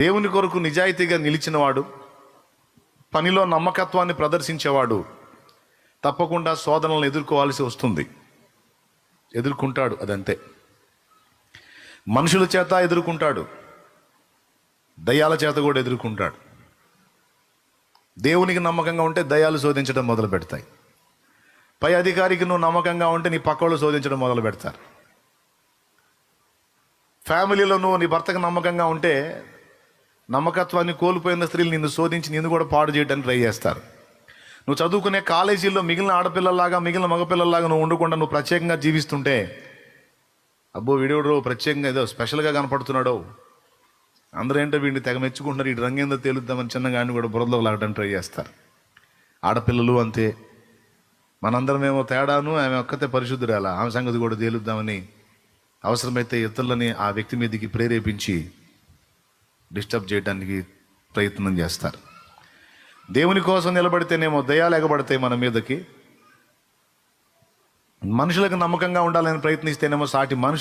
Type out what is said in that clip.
దేవుని కొరకు నిజాయితీగా నిలిచినవాడు, పనిలో నమ్మకత్వాన్ని ప్రదర్శించేవాడు తప్పకుండా శోధనలను ఎదుర్కోవాల్సి వస్తుంది. ఎదుర్కొంటాడు, అదంతే. మనుషుల చేత ఎదుర్కొంటాడు, దయ్యాల చేత కూడా ఎదుర్కొంటాడు. దేవునికి నమ్మకంగా ఉంటే దయ్యాలు శోధించడం మొదలు పెడతాయి. పై అధికారికి నువ్వు నమ్మకంగా ఉంటే నీ పక్కవాళ్ళు శోధించడం మొదలు పెడతారు. ఫ్యామిలీలో నువ్వు నీ భర్తకు నమ్మకంగా ఉంటే నమ్మకత్వాన్ని కోల్పోయిన స్త్రీలు నిన్ను శోధించి నిన్ను కూడా పాడు చేయడానికి ట్రై చేస్తారు. నువ్వు చదువుకునే కాలేజీల్లో మిగిలిన ఆడపిల్లల్లాగా మిగిలిన మగపిల్లల్లాగా నువ్వు ఉండకుండా నువ్వు ప్రత్యేకంగా జీవిస్తుంటే, అబ్బో వీడెవడో ప్రత్యేకంగా ఏదో స్పెషల్గా కనపడుతున్నాడో, అందరూ ఏంటో వీడిని తెగ మెచ్చుకుంటున్నారు, ఈ రంగేందో తేలుద్దామని చిన్నగాని కూడా బురదలో లాగడానికి ట్రై చేస్తారు. ఆడపిల్లలు అంతే. మనందరం ఏమో తేడాను, ఆమె ఒక్కతే పరిశుద్ధురాల, ఆమె సంగతి కూడా తేలుద్దామని అవసరమైతే ఇతరులని ఆ వ్యక్తి మీదకి ప్రేరేపించి డిస్టర్బ్ చేయడానికి ప్రయత్నం చేస్తారు. దేవుని కోసం నిలబడితేనేమో దయ్యాలు ఎగబడతాయి మన మీదకి. మనుషులకు నమ్మకంగా ఉండాలని ప్రయత్నిస్తేనేమో సాటి మనుషులు